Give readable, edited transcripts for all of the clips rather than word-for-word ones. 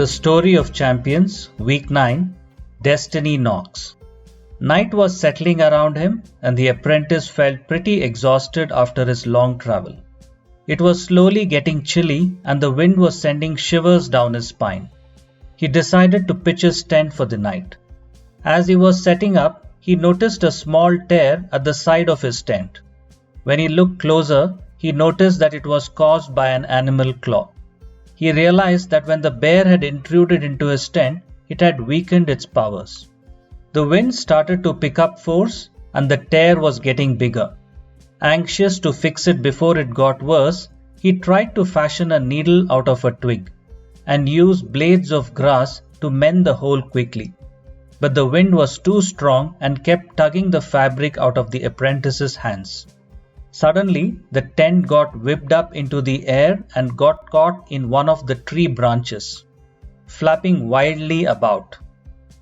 The Story of Champions, Week 9, Destiny Knocks. Night was settling around him, and the apprentice felt pretty exhausted after his long travel. It was slowly getting chilly, and the wind was sending shivers down his spine. He decided to pitch his tent for the night. As he was setting up, he noticed a small tear at the side of his tent. When he looked closer, he noticed that it was caused by an animal claw. He realized that when the bear had intruded into his tent, it had weakened its powers. The wind started to pick up force, and the tear was getting bigger. Anxious to fix it before it got worse, he tried to fashion a needle out of a twig and use blades of grass to mend the hole quickly. But the wind was too strong and kept tugging the fabric out of the apprentice's hands. Suddenly, the tent got whipped up into the air and got caught in one of the tree branches, flapping wildly about.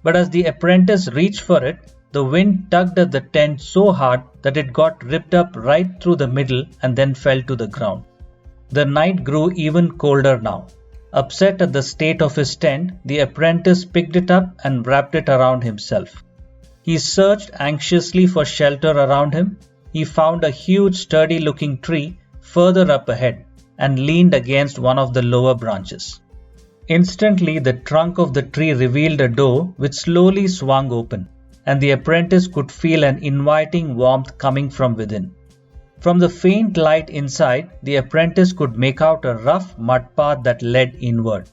But as the apprentice reached for it, the wind tugged at the tent so hard that it got ripped up right through the middle and then fell to the ground. The night grew even colder now. Upset at the state of his tent, the apprentice picked it up and wrapped it around himself. He searched anxiously for shelter around him. He found a huge sturdy-looking tree further up ahead and leaned against one of the lower branches. Instantly, the trunk of the tree revealed a door which slowly swung open, and the apprentice could feel an inviting warmth coming from within. From the faint light inside, the apprentice could make out a rough mud path that led inward.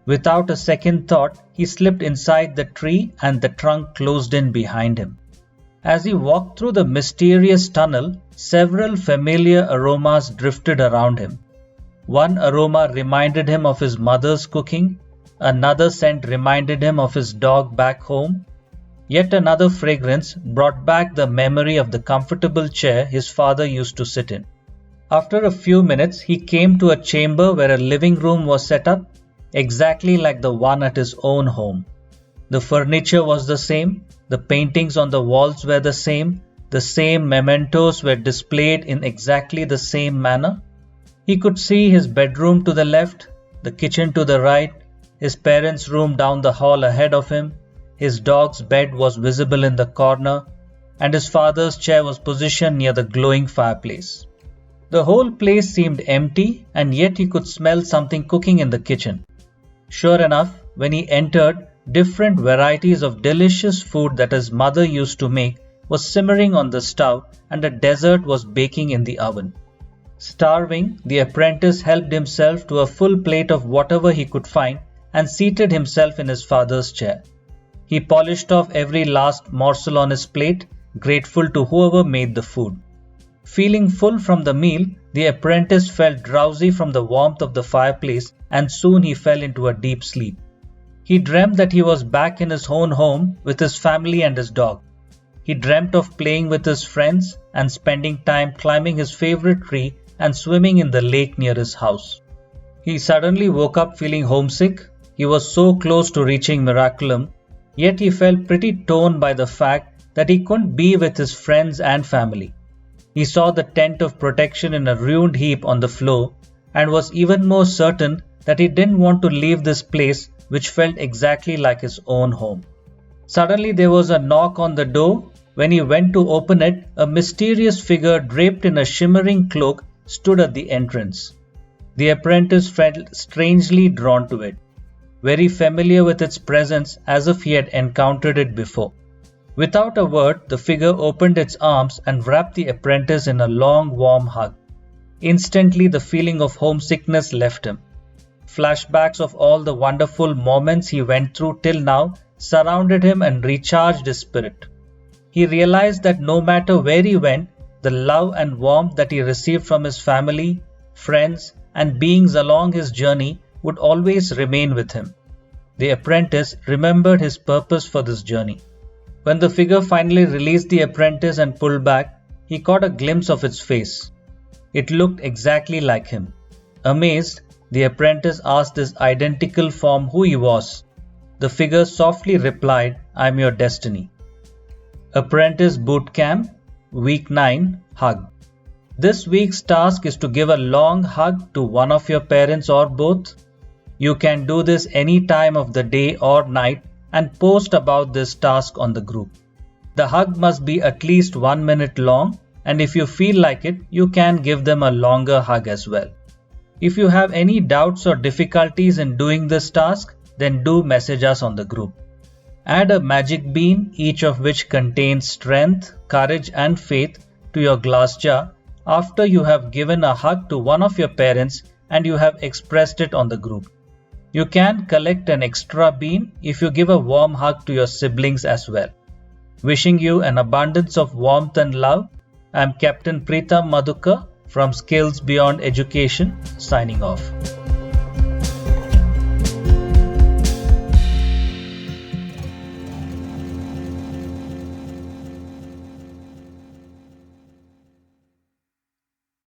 Without a second thought, he slipped inside the tree and the trunk closed in behind him. As he walked through the mysterious tunnel, several familiar aromas drifted around him. One aroma reminded him of his mother's cooking, another scent reminded him of his dog back home. Yet another fragrance brought back the memory of the comfortable chair his father used to sit in. After a few minutes, he came to a chamber where a living room was set up, exactly like the one at his own home. The furniture was the same, the paintings on the walls were the same mementos were displayed in exactly the same manner. He could see his bedroom to the left, the kitchen to the right, his parents' room down the hall ahead of him. His dog's bed was visible in the corner, and his father's chair was positioned near the glowing fireplace. The whole place seemed empty, and yet he could smell something cooking in the kitchen. Sure enough, when he entered, different varieties of delicious food that his mother used to make was simmering on the stove, and a dessert was baking in the oven. Starving, the apprentice helped himself to a full plate of whatever he could find and seated himself in his father's chair. He polished off every last morsel on his plate, grateful to whoever made the food. Feeling full from the meal, the apprentice felt drowsy from the warmth of the fireplace, and soon he fell into a deep sleep. He dreamt that he was back in his own home with his family and his dog. He dreamt of playing with his friends and spending time climbing his favorite tree and swimming in the lake near his house. He suddenly woke up feeling homesick. He was so close to reaching Miraculum, yet he felt pretty torn by the fact that he couldn't be with his friends and family. He saw the tent of protection in a ruined heap on the floor and was even more certain that he didn't want to leave this place which felt exactly like his own home. Suddenly there was a knock on the door. When he went to open it, a mysterious figure draped in a shimmering cloak stood at the entrance. The apprentice felt strangely drawn to it, very familiar with its presence as if he had encountered it before. Without a word, the figure opened its arms and wrapped the apprentice in a long, warm hug. Instantly, the feeling of homesickness left him. Flashbacks of all the wonderful moments he went through till now surrounded him and recharged his spirit. He realized that no matter where he went, the love and warmth that he received from his family, friends, and beings along his journey would always remain with him. The apprentice remembered his purpose for this journey. When the figure finally released the apprentice and pulled back, he caught a glimpse of its face. It looked exactly like him. Amazed, the apprentice asked this identical form who he was. The figure softly replied, "I am your destiny." Apprentice Boot Camp, Week 9, Hug. This week's task is to give a long hug to one of your parents or both. You can do this any time of the day or night and post about this task on the group. The hug must be at least 1 minute long, and if you feel like it, you can give them a longer hug as well. If you have any doubts or difficulties in doing this task, then do message us on the group. Add a magic bean, each of which contains strength, courage and faith, to your glass jar after you have given a hug to one of your parents and you have expressed it on the group. You can collect an extra bean if you give a warm hug to your siblings as well. Wishing you an abundance of warmth and love, I am Captain Preetham Madhukar from Skills Beyond Education, signing off.